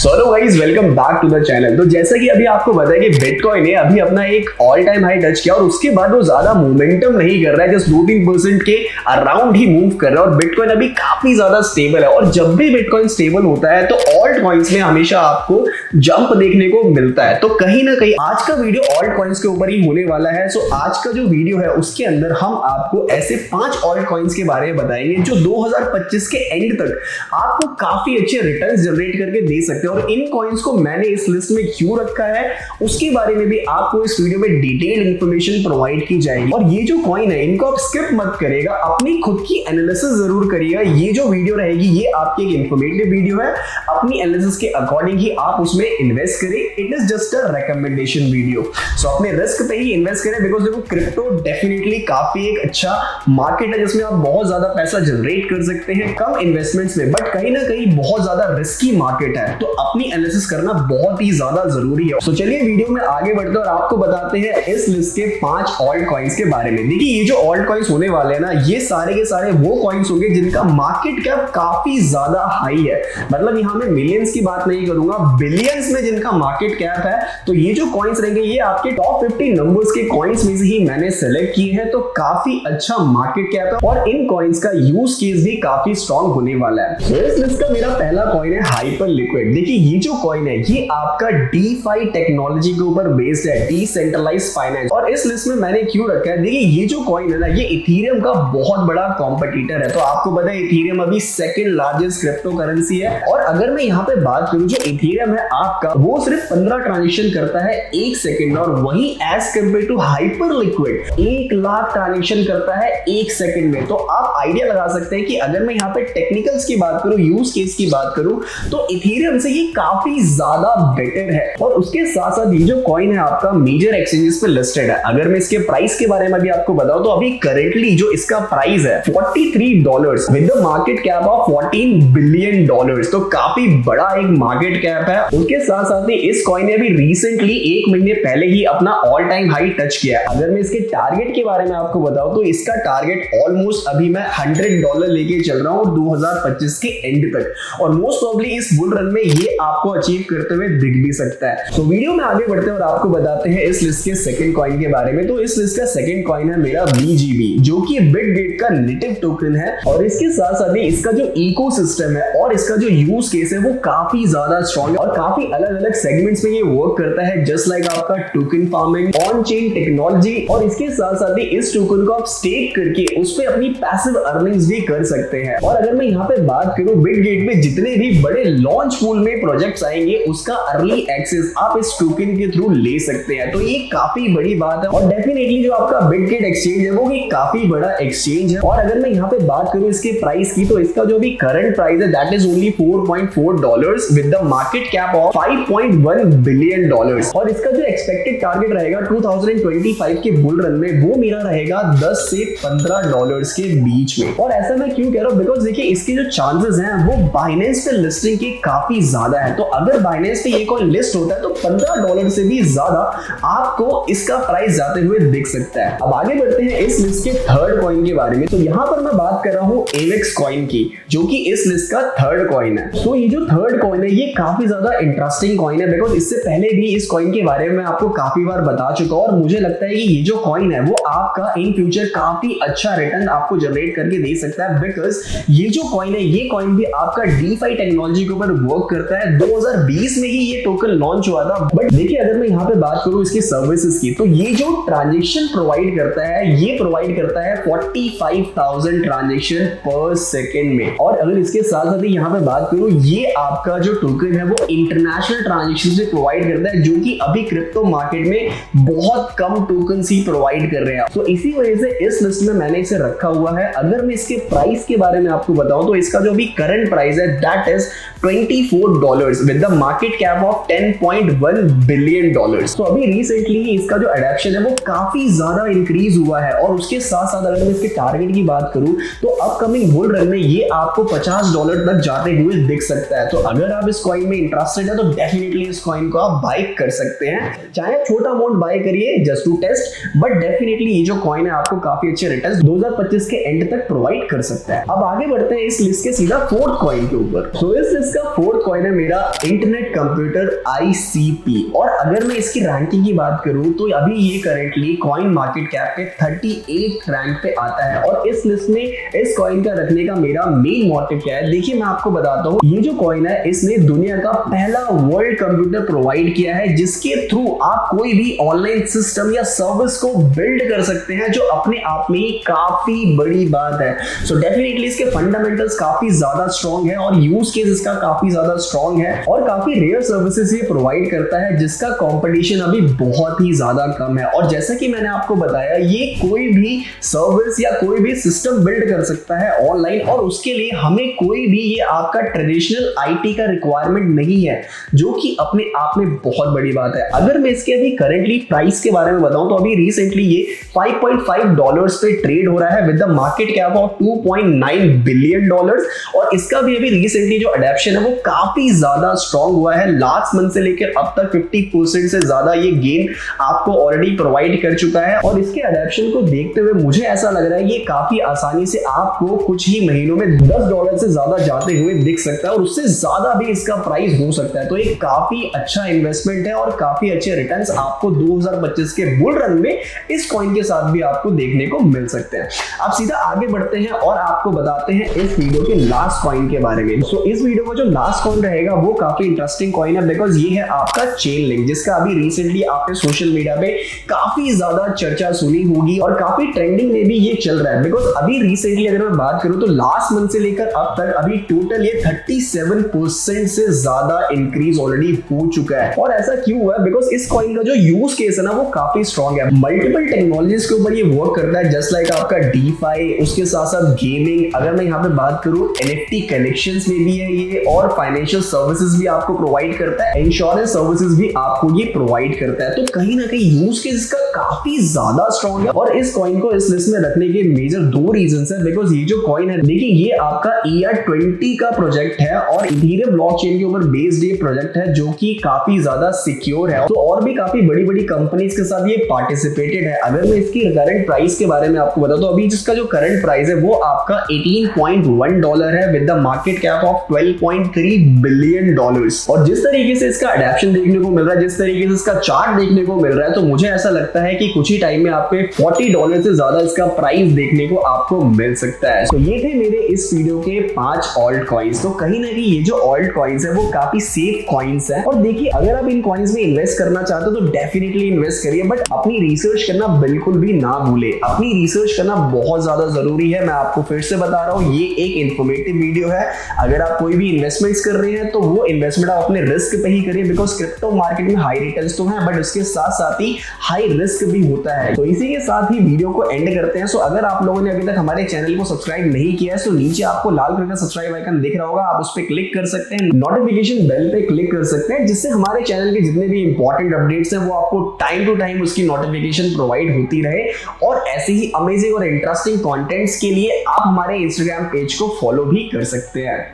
So hello guys, welcome back to the channel. तो जैसा कि अभी आपको पता है कि बिटकॉइन ने अभी अपना एक ऑल टाइम हाई टच किया और उसके बाद वो ज्यादा मोमेंटम नहीं कर रहा है, जस्ट 2-3% के अराउंड ही मूव कर रहा है और बिटकॉइन अभी काफी ज्यादा स्टेबल है। और जब भी बिटकॉइन स्टेबल होता है तो ऑल्ट कॉइन्स में हमेशा आपको जंप देखने को मिलता है। तो कहीं ना कहीं आज का वीडियो ऑल्ट कॉइन्स के ऊपर ही होने वाला है। सो आज का जो वीडियो है उसके अंदर हम आपको ऐसे 5 ऑल्ट कॉइन्स के बारे में बताएंगे जो 2025 के एंड तक आपको काफी अच्छे रिटर्न्स जनरेट करके दे सकते हैं। और इन कॉइन्स को मैंने इस लिस्ट में क्यों रखा है उसके बारे में भी आपको इस वीडियो में डिटेल्ड इंफॉर्मेशन प्रोवाइड की जाएगी। और ये जो कॉइन है इनको आप स्किप मत करिएगा, अपनी खुद की एनालिसिस जरूर करिएगा। ये जो वीडियो रहेगी ये आपकी एक इंफॉर्मेटिव वीडियो है, अपनी एनालिसिस के अकॉर्डिंग ही आप उसमें इन्वेस्ट करें। It is just a recommendation video. So अपने रिस्क पे ही इन्वेस्ट करें, बिकॉज देखो क्रिप्टो डेफिनेटली काफी एक अच्छा मार्केट है जिसमें आप बहुत ज्यादा पैसा जनरेट कर सकते हैं कम इन्वेस्टमेंट्स में, बट कहीं ना कहीं बहुत ज्यादा रिस्की मार्केट है, तो अपनी एनालिसिस करना बहुत ही ज्यादा जरूरी है। तो चलिए वीडियो में आगे बढ़ते हैं और आपको बताते हैं इस लिस्ट के 5 ऑल्ट कॉइन्स के बारे में। देखिए ये जो ऑल्ट कॉइन्स होने वाले हैं ना, ये सारे के सारे वो कॉइन्स होंगे जिनका मार्केट कैप काफी ज्यादा हाई है। मतलब यहां मैं मिलियंस की बात नहीं करूंगा, बिलियंस में जिनका मार्केट कैप है। तो ये जो कॉइन्स रहेंगे ये आपके टॉप 50 नंबर्स के कॉइन्स में से ही मैंने सेलेक्ट किए हैं। तो काफी अच्छा मार्केट कैप है और इन कॉइन्स का यूज केस भी काफी स्ट्रॉन्ग होने वाला है। तो इस लिस्ट का मेरा पहला कॉइन है हाइपर लिक्विड। देखिए ये जो कॉइन है ये आपका डीफाई टेक्नोलॉजी के ऊपर बेस्ड है, डिसेंट्रलाइज्ड फाइनेंस। और इस लिस्ट में मैंने क्यों रखा है, देखिए ये जो कॉइन है ना ये इथेरियम का बहुत बड़ा कॉम्पिटिटर है। तो आपको पता है इथेरियम अभी सेकंड लार्जेस्ट क्रिप्टो करेंसी है। और अगर मैं यहाँ पे बात करूं जो इथेरियम है आपका वो सिर्फ 15 ट्रांजेक्शन करता है 1 सेकंड में, और वही as compare to Hyperliquid 1 lakh transaction करता है 1 सेकंड में। तो आप आइडिया लगा सकते हैं कि अगर मैं यहाँ पे टेक्निकल्स की बात करूं, यूज केस की बात करूं, तो इथेरियम से ये काफी ज्यादा बेटर है। और उसके साथ साथ ये जो कॉइन है आपका मेजर एक्सचेंजेस पे लिस्टेड है। अगर मैं इसके प्राइस के बारे में भी आपको बताऊं तो अभी करेंटली जो इसका प्राइस है $43 with the market cap of $14 billion. तो काफी बड़ा एक मार्केट कैप है। उसके साथ साथ ही इस कॉइन ने अभी रिसेंटली 1 महीने पहले ही अपना ऑल टाइम हाई टच किया है। अगर मैं इसके टारगेट के बारे में आपको बताऊं तो इसका टारगेट ऑलमोस्ट अभी मैं $100 लेके चल रहा हूं 2025 के एंड तक, और मोस्ट प्रोबेबली इस बुल रन में ये आपको अचीव करते हुए दिख भी सकता है। तो वीडियो में आगे बढ़ते हैं और आपको बताते हैं इस लिस्ट के सेकंड कॉइन के बारे में। तो इस लिस्ट का सेकंड कॉइन है मेरा BGB, जो कि बिटगेट का नेटिव टोकन है। और इसके साथ साथ ही इसका जो इकोसिस्टम है और इसका जो यूज केस है वो काफी ज्यादा स्ट्रॉन्ग है और काफी अलग अलग सेगमेंट्स में ये वर्क करता है, जस्ट लाइक आपका token farming, on chain technology. और इसके साथ साथ ही इस टोकन को आप स्टेक करके उस पे अपनी पैसिव अर्निंग्स भी कर सकते हैं। और अगर मैं यहाँ पे बात करूं बिटगेट पे जितने भी बड़े लॉन्च पूल में प्रोजेक्ट्स आएंगे उसका अर्ली एक्सेस आप इस टोकन के थ्रू ले सकते हैं। तो ये काफी बड़ी बात है। और डेफिनेटली जो आपका बिटगेट एक्सचेंज है वो भी काफी बड़ा एक्सचेंज है। और अगर मैं यहाँ पे बात करूं इसके प्राइस की तो इसका जो भी करंट प्राइस है that is only $4.4 with the market cap of $5.1 billion. और इसका जो एक्सपेक्टेड टारगेट रहेगा 2025 के बुल रन में वो मेरा रहेगा $10 से $15 के बीच में। और ऐसा मैं क्यों कह रहा हूं, बिकॉज देखिए इसके जो चांसेस हैं वो बाइनेंस पे लिस्टिंग के काफी ज्यादा है। तो अगर बाइनेंस पे ये कॉइन लिस्ट होता है तो $15 से भी ज्यादा आपको इसका प्राइस जाते हुए दिख सकता है। अब आगे बढ़ते हैं इस लिस्ट के थर्ड कॉइन के बारे में। तो यहाँ पर मैं बात कर रहा हूँ एवेक्स कॉइन की, जो कि इस लिस्ट का थर्ड कॉइन है। तो ये जो थर्ड कॉइन है ये काफी ज्यादा इंटरेस्टिंग कॉइन है, बिकॉज इससे पहले भी इस कॉइन के बारे में आपको काफी बार बता चुका हूं। और मुझे लगता है कि ये जो कॉइन है वो आपका इन फ्यूचर काफी अच्छा रिटर्न आपको जनरेट करके दे सकता है, बिकॉज ये जो कॉइन है ये कॉइन भी आपका डीफाई टेक्नोलॉजी के ऊपर वर्क करता है। 2020 में ही ये टोकन लॉन्च हुआ था। बट देखिए अगर मैं यहाँ पे बात करूँ इसकी सर्विसेज की तो ये जो ट्रांजेक्शन प्रोवाइड करता है ये प्रोवाइड करता है 45,000 ट्रांजेक्शन पर सेकेंड में। और अगर इसके साथ साथ ही यहाँ पे बात करूँ ये आपका जो टोकन है वो इंटरनेशनल ट्रांजेक्शन से प्रोवाइड करता है, जो कि अभी क्रिप्टो मार्केट में बहुत कम टोकन ही प्रोवाइड कर रहे हैं। तो इसी वजह से इस लिस्ट में मैंने इसे रखा हुआ है। अगर मैं इसके प्राइस के बारे में आपको बताऊं तो इसका जो भी करंट प्राइस है that is $24 with the market cap of $10.1 billion. तो अभी रिसेंटली इसका जो एडॉप्शन है वो काफी ज्यादा इंक्रीज हुआ है। और उसके साथ साथ अगर मैं इसके टारगेट की बात करूं तो अपकमिंग बुल रन में ये आपको $50 तक जाते हुए दिख सकता है। तो अगर आप इस कॉइन में इंटरेस्टेड है तो डेफिनेटली इस कॉइन को आप बाय कर सकते हैं, चाहे छोटा अमाउंट बाय करिए just to test, but definitely ये जो कॉइन है आपको काफी अच्छे रिटर्न्स 2025 के एंड तक प्रोवाइड कर सकता है। अब आगे बढ़ते हैं इस लिस्ट के सीधा फोर्थ कॉइन के ऊपर। तो इस लिस्ट का फोर्थ कॉइन है है मेरा इंटरनेट कंप्यूटर ICP। और अगर मैं इसकी रैंकिंग की बात करूं तो अभी ये करेंटली कॉइन मार्केट कैप पे 38 रैंक पे आता है। और इस लिस्ट में इस कॉइन का रखने का मेरा मेन मोटिव क्या है, देखिए मैं आपको बताता हूँ। ये जो कॉइन है इसने दुनिया का पहला वर्ल्ड कंप्यूटर प्रोवाइड किया है जिसके थ्रू आप कोई भी ऑनलाइन सिस्टम या सर्विस को बिल्ड कर सकते हैं, जो अपने आप में ही काफी बड़ी बात है। सो डेफिनेटली इसके फंडामेंटल्स काफी ज्यादा स्ट्रॉन्ग है और यूज केस इसका काफी ज्यादा स्ट्रॉन्ग है और काफी रेयर सर्विसेज ये प्रोवाइड करता है जिसका कंपटीशन अभी बहुत ही ज्यादा कम है। और जैसा कि मैंने आपको बताया, ये कोई भी सर्विस या कोई भी सिस्टम बिल्ड कर सकता है ऑनलाइन, और उसके लिए हमें कोई भी ये आपका ट्रेडिशनल IT का रिक्वायरमेंट नहीं है, जो कि अपने आप में बहुत बड़ी बात है। अगर मैं इसके अभी करेंटली प्राइस के बारे में बताऊं तो अभी रिसेंटली ये $5.5 पे ट्रेड हो रहा है with the market cap of $2.9 billion. और इसका भी अभी रिसेंटली जो अडॉप्शन है वो काफी ज्यादा स्ट्रॉन्ग हुआ है। लास्ट मंथ से लेकर अब तक 50% से ज्यादा ये गेन आपको ऑलरेडी प्रोवाइड कर चुका है। और इसके अडॉप्शन को देखते हुए मुझे ऐसा लग रहा है ये काफी आसानी से आपको कुछ ही महीनों में $10 से ज्यादा जाते हुए दिख सकता है और उससे ज्यादा भी इसका प्राइस हो सकता है। तो ये काफी अच्छा इन्वेस्टमेंट है और काफी अच्छे रिटर्न्स आपको 2025 के बुल रन में इस कॉइन के साथ भी आपको देखने को मिल सकते हैं। अब सीधा आगे बढ़ते हैं और आपको बताते हैं इस वीडियो के लास्ट कॉइन के बारे में। सो इस वीडियो का जो लास्ट कॉइन रहेगा वो काफी इंटरेस्टिंग कॉइन है, बिकॉज ये है आपका चेन लिंक, जिसका अभी रिसेंटली आपने सोशल मीडिया पे काफी ज्यादा चर्चा सुनी होगी और काफी ट्रेंडिंग में भी ये चल रहा है। बिकॉज अभी रिसेंटली अगर मैं बात करूं तो लास्ट मंथ से लेकर अब तक अभी टोटल ये 37% से ज्यादा इंक्रीज ऑलरेडी हो चुका है। और ऐसा क्यों हुआ है? बिकॉज इस कॉइन का जो यूज केस है ना वो काफी स्ट्रॉन्ग है। मल्टीपल टेक्नोलॉजीज के ऊपर ये वर्क करता है, जस्ट लाइक आपका DeFi, उसके साथ साथ गेमिंग, अगर मैं यहाँ पे बात करूं NFT कनेक्शंस में भी है ये, और फाइनेंशियल सर्विसेज भी आपको प्रोवाइड करता है, इंश्योरेंस सर्विसेज भी आपको ये प्रोवाइड करता है। तो कहीं ना कहीं यूज केस इसका काफी ज्यादा स्ट्रॉन्ग है। और इस कॉइन को इस लिस्ट में रखने के मेजर 2 रीजंस है। बिकॉज ये जो कॉइन है, देखिए ये आपका ER20 का प्रोजेक्ट है और इथेरियम ब्लॉकचेन के ऊपर बेस्ड ये प्रोजेक्ट है जो कि काफी ज्यादा सिक्योर है। तो और भी काफी बड़ी बड़ी कंपनीज के साथ ये पार्टिसिपेटेड है। अगर मैं इसकी करंट प्राइस के बारे में आपको बताऊं तो अभी जिसका जो करंट प्राइस है वो आपका $18.1 है with the market cap of $12.3 billion. और जिस तरीके से इसका अडॉप्शन देखने को मिल रहा है, जिस तरीके से इसका चार्ट देखने को मिल रहा है, तो मुझे ऐसा लगता है कि कुछ ही टाइम में आपको $40 से ज्यादा इसका प्राइस देखने को आपको मिल सकता है। तो ये थे मेरे इस वीडियो के 5 ऑल्ट कॉइन्स। तो कहीं ना कहीं ये जो ऑल्ट कॉइन्स है वो काफी सेफ कॉइन्स है। और देखिए अगर आप इन कॉइन्स में इन्वेस्ट करना चाहते हो तो डेफिनेटली इन्वेस्ट करिए, बट अपनी रिसर्च करना बिल्कुल भी ना भूले। अपनी रिसर्च करना बहुत ज्यादा जरूरी है। मैं आपको फिर से बता रहा हूँ, ये एक इंफॉर्मेटिव वीडियो है। अगर आप कोई भी इन्वेस्टमेंट्स कर रहे हैं तो वो इन्वेस्टमेंट आप अपने रिस्क पे ही करिए, बिकॉज क्रिप्टो मार्केट में हाई रिटर्न्स तो हैं बट उसके साथ साथ ही हाई रिस्क भी होता है। तो इसी के साथ ही वीडियो को एंड करते हैं। सो अगर आप लोगों ने अभी तक हमारे चैनल को सब्सक्राइब नहीं किया है तो नीचे आपको लाल कलर का सब्सक्राइब आइकन दिख रहा होगा, आप उस पर क्लिक कर सकते हैं, नोटिफिकेशन बेल पे क्लिक कर सकते हैं, जिससे हमारे चैनल के जितने भी इंपॉर्टेंट अपडेट्स हैं वो आपको टाइम टू टाइम उसकी नोटिफिकेशन प्रोवाइड होती रहे। और ऐसे ही अमेजिंग और इंटरेस्टिंग कंटेंट्स के लिए आप हमारे इंस्टाग्राम पेज को फॉलो भी कर सकते हैं।